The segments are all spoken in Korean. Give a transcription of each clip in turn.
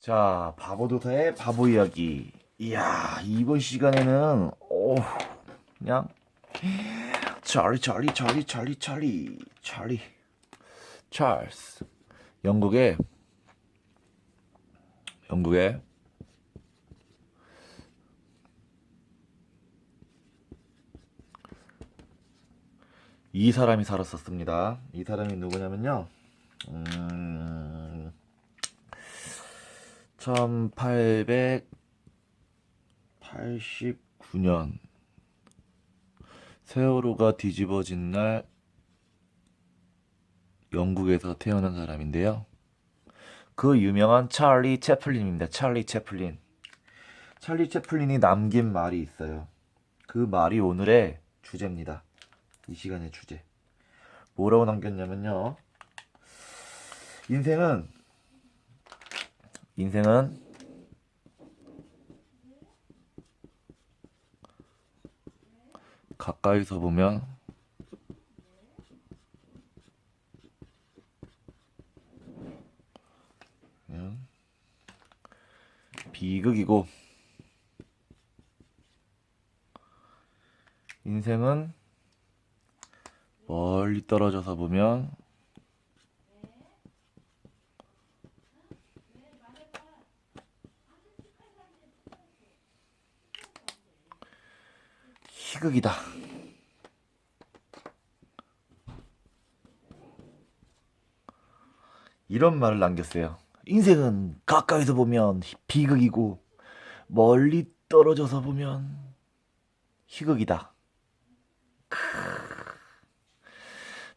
자, 바보도사의 바보 이야기. 이야, 이번 시간에는 그냥 찰리 찰스. 영국에 이 사람이 살았었습니다. 이 사람이 누구냐면요. 1889년 세월호가 뒤집어진 날 영국에서 태어난 사람인데요. 그 유명한 찰리 채플린입니다. 찰리 채플린. 찰리 채플린이 남긴 말이 있어요. 그 말이 오늘의 주제입니다. 이 시간의 주제. 뭐라고 남겼냐면요. 인생은 가까이서 보면 비극이고, 인생은 멀리 떨어져서 보면 희극이다. 이런 말을 남겼어요. 인생은 가까이서 보면 비극이고 멀리 떨어져서 보면 희극이다.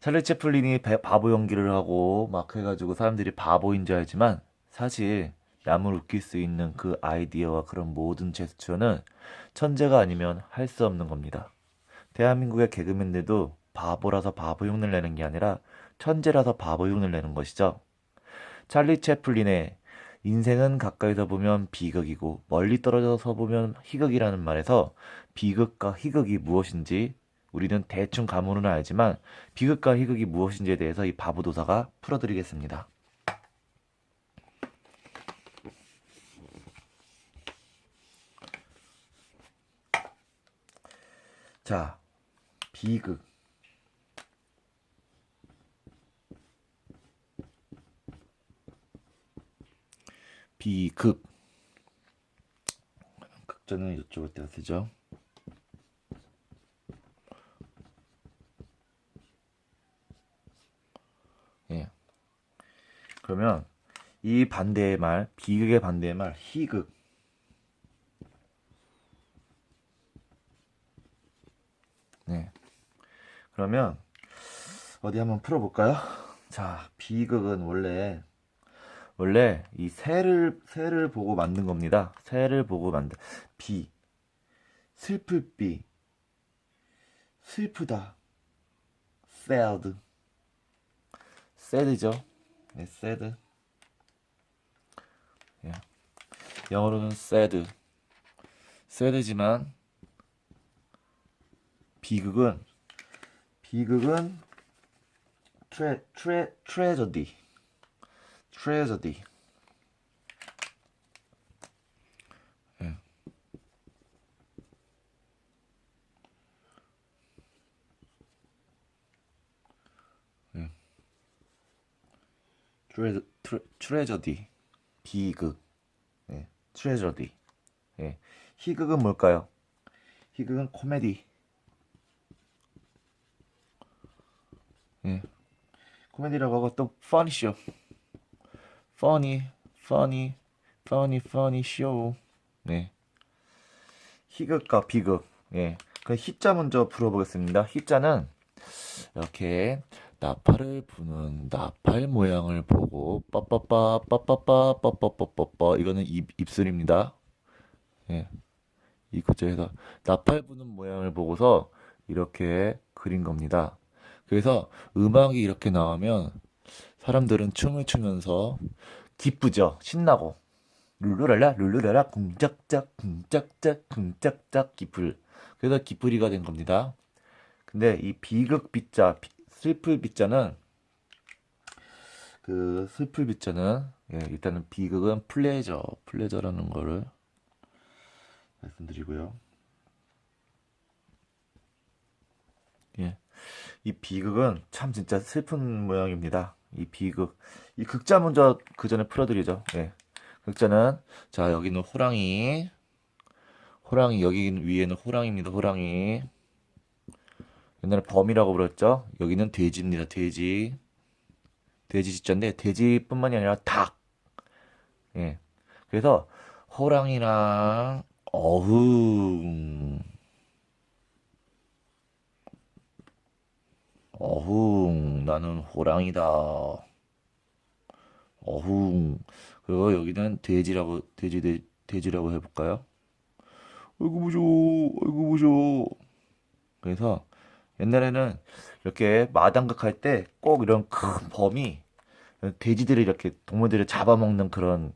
찰리 채플린이 바보 연기를 하고 막 해가지고 사람들이 바보인 줄 알지만, 사실 남을 웃길 수 있는 그 아이디어와 그런 모든 제스처는 천재가 아니면 할 수 없는 겁니다. 대한민국의 개그맨들도 바보라서 바보 흉내를 내는 게 아니라 천재라서 바보 흉내를 내는 것이죠. 찰리 채플린의 인생은 가까이서 보면 비극이고 멀리 떨어져서 보면 희극이라는 말에서 비극과 희극이 무엇인지 우리는 대충 감으로는 알지만, 비극과 희극이 무엇인지에 대해서 이 바보도사가 풀어드리겠습니다. 자, 비극. 비극. 극자는 이쪽을 때가 쓰죠. 예. 그러면 이 반대의 말, 비극의 반대의 말, 희극. 네. 그러면 어디 한번 풀어볼까요? 자, 비극은 원래 이 새를 보고 만든 겁니다. 새를 보고 만든 비, 슬플 비, 슬프다, sad, sad죠. 네, sad. 예. 영어로는 sad지만 비극은 tragedy. 예. 예. tragedy. 비극. 예. tragedy. 예. 희극은 뭘까요? 희극은 코미디. 예. 코미디라고 하고 또 funny쇼. funny show. 네. 희극과 비극. 예. 그 희자 먼저 풀어보겠습니다. 희자는 이렇게 나팔을 부는 나팔 모양을 보고 빠빠빠 이거는 입술입니다. 예. 이 구조에서 나팔 부는 모양을 보고서 이렇게 그린 겁니다. 그래서 음악이 이렇게 나오면 사람들은 춤을 추면서 기쁘죠. 신나고 룰루랄라 쿵짝짝 기쁠. 그래서 기쁘리가 된 겁니다. 근데 이 비극 비자, 슬플 비자는 예, 일단은 비극은 플레저라는 거를 말씀드리고요. 예, 이 비극은 참 진짜 슬픈 모양입니다. 이 비극, 이 극자 먼저 그 전에 풀어드리죠. 예, 극자는 자 여기는 호랑이 여기 위에는 호랑이입니다. 호랑이. 옛날에 범이라고 불렀죠. 여기는 돼지입니다. 돼지 진짜인데 돼지뿐만이 아니라 닭. 예. 그래서 호랑이랑 어흥 나는 호랑이다. 어흥. 그리고 여기는 돼지라고 해볼까요? 아이고 무서워. 아이고 무서워. 그래서 옛날에는 이렇게 마당극 할 때 꼭 이런 큰 범이 돼지들을 이렇게 동물들을 잡아먹는 그런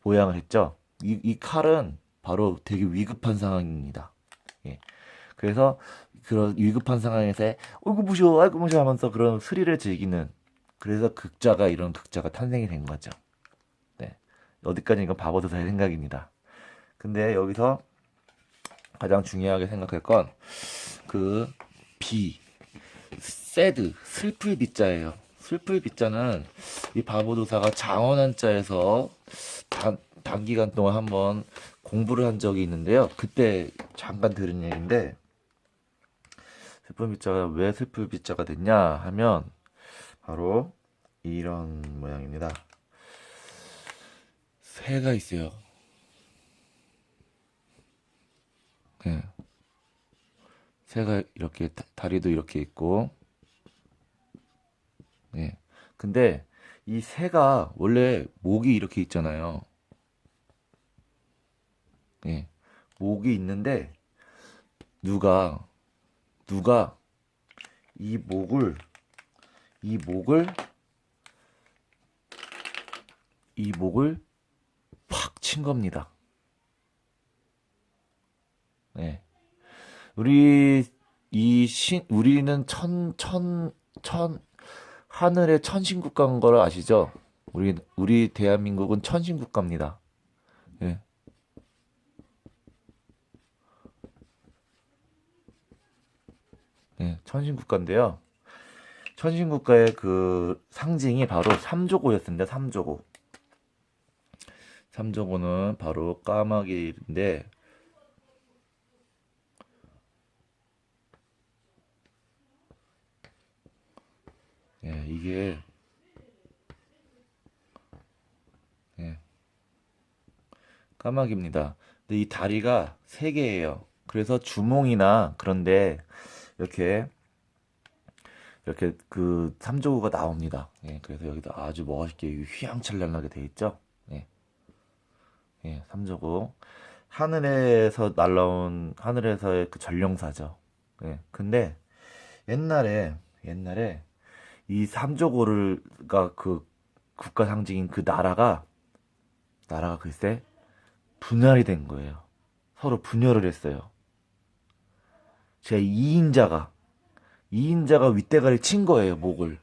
모양을 했죠. 이 칼은 바로 되게 위급한 상황입니다. 예. 그래서 그런 위급한 상황에서 아이고 무서워 하면서 그런 스릴을 즐기는 그래서 이런 극자가 탄생이 된 거죠. 네. 어디까지 이건 바보도사의 생각입니다. 근데 여기서 가장 중요하게 생각할 건 그 슬플 비자예요. 슬플 비자는 이 바보도사가 장원한자에서 단기간 동안 한번 공부를 한 적이 있는데요. 그때 잠깐 들은 얘기인데 슬픈 비자가 왜 슬플 비자가 됐냐 하면 바로 이런 모양입니다. 새가 있어요. 네. 새가 이렇게 다리도 이렇게 있고, 네. 근데 이 새가 원래 목이 이렇게 있잖아요. 네. 목이 있는데 누가 이 목을 이 목을 이 목을 팍 친 겁니다. 네. 우리는 하늘의 천신국가인 걸 아시죠? 우리 대한민국은 천신국가입니다. 예. 예, 천신국가인데요. 천신국가의 그 상징이 바로 삼조고였습니다. 삼조고. 삼조고는 바로 까마귀인데, 예, 이게, 예, 까마귀입니다. 근데 이 다리가 세 개예요. 그래서 주몽이나 그런데 이렇게 그 삼조고가 나옵니다. 예, 그래서 여기도 아주 멋있게 휘황찬란하게 돼 있죠. 예, 예, 삼조고 하늘에서의 그 전령사죠. 예, 근데 옛날에 이 삼조고가 그 국가 상징인 그 나라가 글쎄 분열이 된 거예요. 서로 분열을 했어요. 제 2인자가 윗대가리 친 거예요, 목을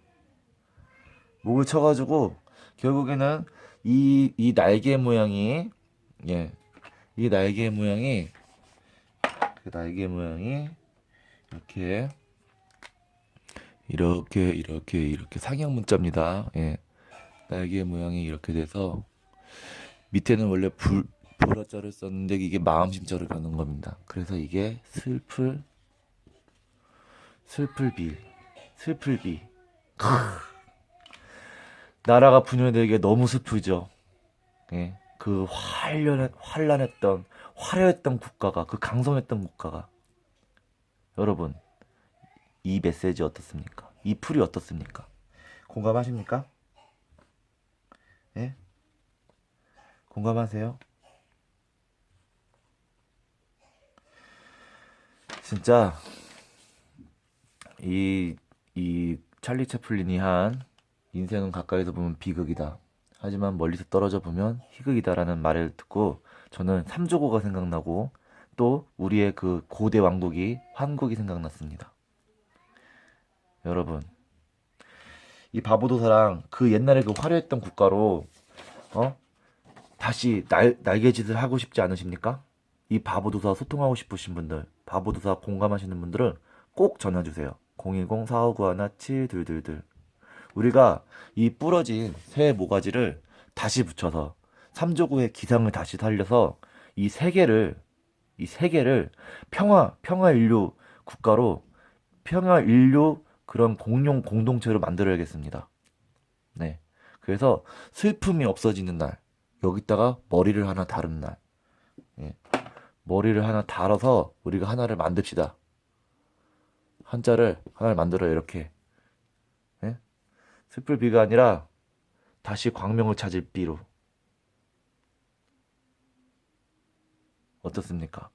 쳐가지고 결국에는 이 날개 모양이 예, 이 날개 모양이 이렇게 상형 문자입니다. 예, 날개 모양이 이렇게 돼서 밑에는 원래 불어자를 썼는데 이게 마음심자로 변한 겁니다. 그래서 이게 슬플비. 나라가 분열되기에 너무 슬프죠. 예, 그 화려했던 국가가, 그 강성했던 국가가. 여러분, 이 메시지 어떻습니까? 이 풀이 어떻습니까? 공감하십니까? 예? 공감하세요? 진짜 이 찰리 채플린이 한 인생은 가까이서 보면 비극이다. 하지만 멀리서 떨어져 보면 희극이다라는 말을 듣고 저는 삼조고가 생각나고 또 우리의 그 고대 황국이 생각났습니다. 여러분, 이 바보도사랑 그 옛날에 그 화려했던 국가로 어? 다시 날개짓을 하고 싶지 않으십니까? 이 바보도사 소통하고 싶으신 분들, 바보도사 공감하시는 분들은 꼭 전화주세요. 010-4591-7222. 우리가 이 부러진 새 모가지를 다시 붙여서 3조구의 기상을 다시 살려서 이 세계를 평화 인류 국가로 평화 인류 그런 공용 공동체로 만들어야겠습니다. 네. 그래서 슬픔이 없어지는 날, 여기다가 머리를 하나 다른 날, 예. 머리를 하나 달아서 우리가 하나를 만듭시다. 한자를 하나를 만들어요, 이렇게. 예? 슬플 비가 아니라 다시 광명을 찾을 비로. 어떻습니까?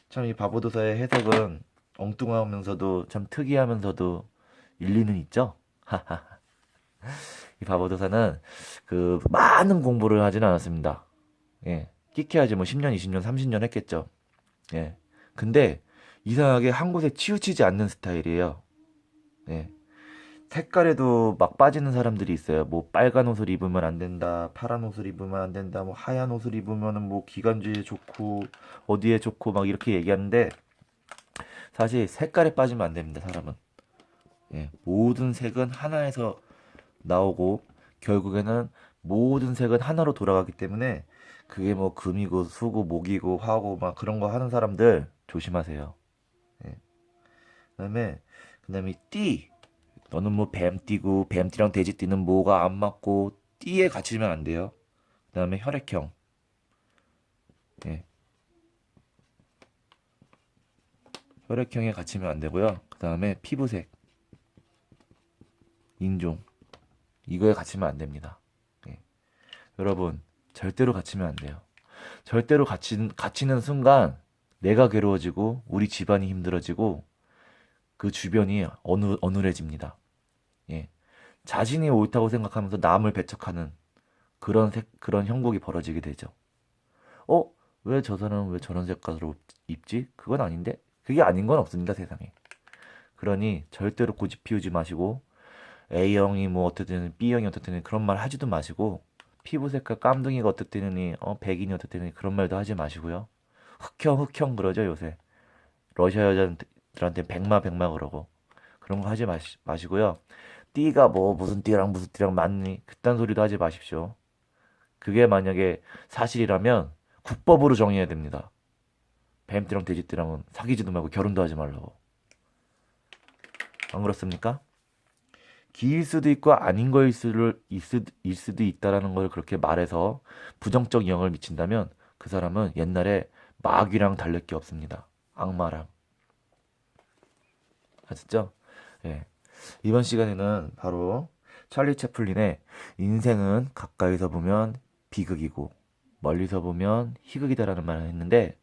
참 이 바보도사의 해석은 엉뚱하면서도 참 특이하면서도 일리는 있죠? 이 바보도사는 그 많은 공부를 하지는 않았습니다. 예. 끼케야지 뭐 10년, 20년, 30년 했겠죠. 예. 근데 이상하게 한 곳에 치우치지 않는 스타일이에요. 예. 색깔에도 막 빠지는 사람들이 있어요. 뭐 빨간 옷을 입으면 안 된다, 파란 옷을 입으면 안 된다, 뭐 하얀 옷을 입으면은 뭐 기관지에 좋고 어디에 좋고 막 이렇게 얘기하는데 사실 색깔에 빠지면 안 됩니다, 사람은. 예. 모든 색은 하나에서 나오고 결국에는 모든 색은 하나로 돌아가기 때문에 그게 뭐 금이고 수고 목이고 화고 막 그런 거 하는 사람들 조심하세요. 예. 그다음에 그다음에 띠 너는 뭐 뱀띠고 뱀띠랑 돼지띠는 뭐가 안 맞고 띠에 갇히면 안 돼요. 그다음에 혈액형. 예. 혈액형에 갇히면 안 되고요. 그다음에 피부색, 인종 이거에 갇히면 안 됩니다. 예. 여러분 절대로 갇히면 안 돼요. 절대로 갇히는 순간 내가 괴로워지고 우리 집안이 힘들어지고 그 주변이 어눌해집니다. 예. 자신이 옳다고 생각하면서 남을 배척하는 그런 형국이 벌어지게 되죠. 어? 왜 저 사람은 왜 저런 색깔로 입지? 그건 아닌데? 그게 아닌 건 없습니다, 세상에. 그러니 절대로 고집 피우지 마시고 A형이 뭐 어떻든 B형이 어떻든 그런 말 하지도 마시고 피부 색깔 깜둥이가 어떻다느니 백인이 어떻다느니 그런 말도 하지 마시고요. 흑형 그러죠 요새. 러시아 여자들한테 백마 그러고 그런 거 하지 마시고요. 띠가 뭐 무슨 띠랑 맞니? 그딴 소리도 하지 마십시오. 그게 만약에 사실이라면 국법으로 정해야 됩니다. 뱀띠랑 돼지띠랑은 사귀지도 말고 결혼도 하지 말라고. 안 그렇습니까? 기일 수도 있고 아닌 거일 수도 있다라는 걸 그렇게 말해서 부정적 영향을 미친다면 그 사람은 옛날에 마귀랑 다를 게 없습니다. 악마랑. 아셨죠? 예. 이번 시간에는 바로 찰리 채플린의 인생은 가까이서 보면 비극이고 멀리서 보면 희극이다라는 말을 했는데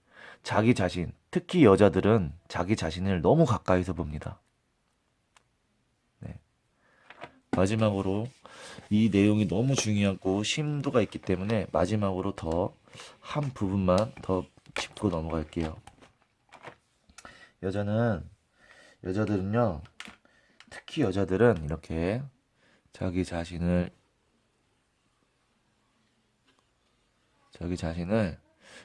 자기 자신, 특히 여자들은 자기 자신을 너무 가까이서 봅니다. 네. 마지막으로 이 내용이 너무 중요하고 심도가 있기 때문에 마지막으로 더 한 부분만 더 짚고 넘어갈게요. 여자들은요, 특히 여자들은 이렇게 자기 자신을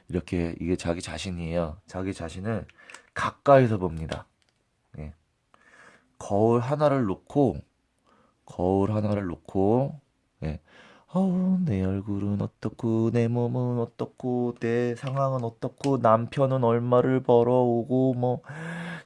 이렇게 이게 자기 자신이에요. 자기 자신을 가까이서 봅니다. 예. 거울 하나를 놓고 예. 내 얼굴은 어떻고 내 몸은 어떻고 내 상황은 어떻고 남편은 얼마를 벌어오고 뭐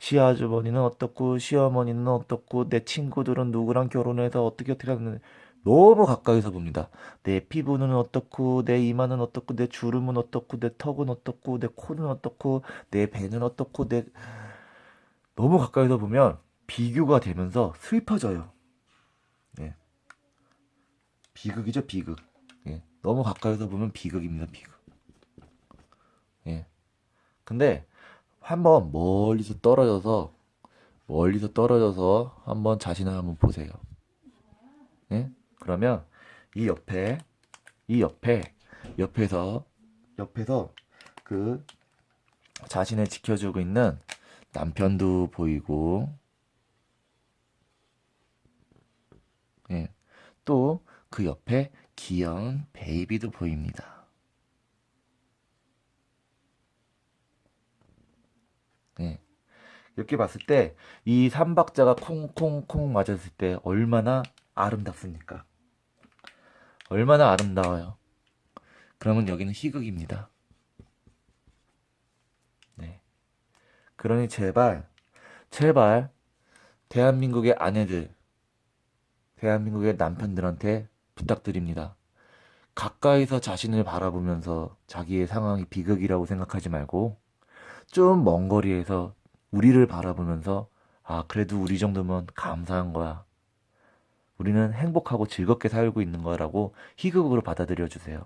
시아주머니는 어떻고 시어머니는 어떻고 내 친구들은 누구랑 결혼해서 어떻게 하는 너무 가까이서 봅니다. 내 피부는 어떻고 내 이마는 어떻고 내 주름은 어떻고 내 턱은 어떻고 내 코는 어떻고 내 배는 어떻고 내 너무 가까이서 보면 비교가 되면서 슬퍼져요. 예. 비극이죠, 비극. 예. 너무 가까이서 보면 비극입니다, 비극. 예. 근데 한번 멀리서 떨어져서 한번 자신을 한번 보세요. 예? 그러면 이 옆에 이 옆에서 그 자신을 지켜주고 있는 남편도 보이고 예. 또 그 옆에 귀여운 베이비도 보입니다. 네. 이렇게 봤을 때 이 삼박자가 콩콩콩 맞았을 때 얼마나 아름답습니까? 얼마나 아름다워요. 그러면 여기는 희극입니다. 네. 그러니 제발, 제발, 대한민국의 아내들, 대한민국의 남편들한테 부탁드립니다. 가까이서 자신을 바라보면서 자기의 상황이 비극이라고 생각하지 말고 좀 먼 거리에서 우리를 바라보면서 아, 그래도 우리 정도면 감사한 거야. 우리는 행복하고 즐겁게 살고 있는 거라고 희극으로 받아들여 주세요.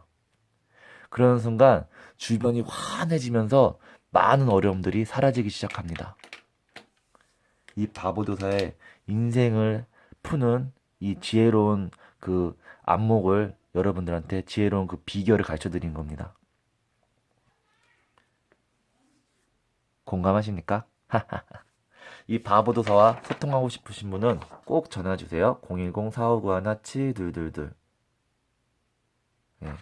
그러는 순간 주변이 환해지면서 많은 어려움들이 사라지기 시작합니다. 이 바보도사의 인생을 푸는 이 지혜로운 그 안목을 여러분들한테 지혜로운 그 비결을 가르쳐 드린 겁니다. 공감하십니까? 이 바보도사와 소통하고 싶으신 분은 꼭 전화 주세요. 010-4591-7222. 예.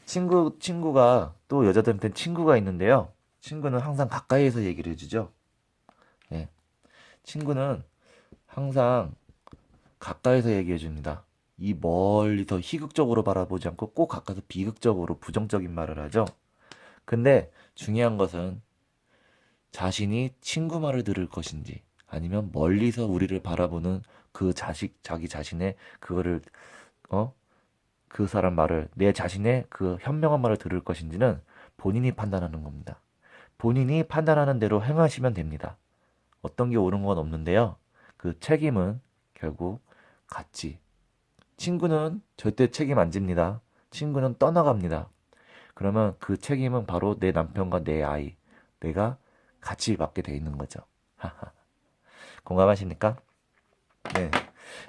친구가 또 여자들한테는 친구가 있는데요. 친구는 항상 가까이에서 얘기를 해주죠. 예. 친구는 항상 가까이서 얘기해 줍니다. 이 멀리서 희극적으로 바라보지 않고 꼭 가까이서 비극적으로 부정적인 말을 하죠. 근데 중요한 것은 자신이 친구 말을 들을 것인지 아니면 멀리서 우리를 바라보는 자기 자신의 그거를 그 사람 말을 내 자신의 그 현명한 말을 들을 것인지는 본인이 판단하는 겁니다. 본인이 판단하는 대로 행하시면 됩니다. 어떤 게 옳은 건 없는데요. 그 책임은 결국 같이. 친구는 절대 책임 안 집니다. 친구는 떠나갑니다. 그러면 그 책임은 바로 내 남편과 내 아이, 내가 같이 맡게 돼 있는 거죠. 공감하십니까? 네.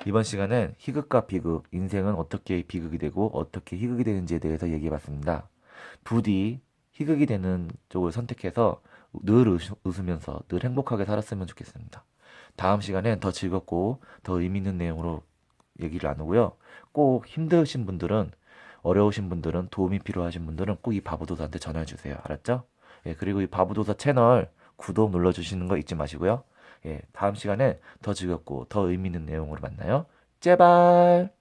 이번 시간은 희극과 비극, 인생은 어떻게 비극이 되고 어떻게 희극이 되는지에 대해서 얘기해 봤습니다. 부디 희극이 되는 쪽을 선택해서 늘 웃으면서 늘 행복하게 살았으면 좋겠습니다. 다음 시간엔 더 즐겁고 더 의미 있는 내용으로 얘기를 나누고요. 꼭 힘드신 분들은 어려우신 분들은 도움이 필요하신 분들은 꼭 이 바보도사한테 전화해 주세요. 알았죠? 예, 그리고 이 바보도사 채널 구독 눌러주시는 거 잊지 마시고요. 예, 다음 시간에 더 즐겁고 더 의미 있는 내용으로 만나요. 제발!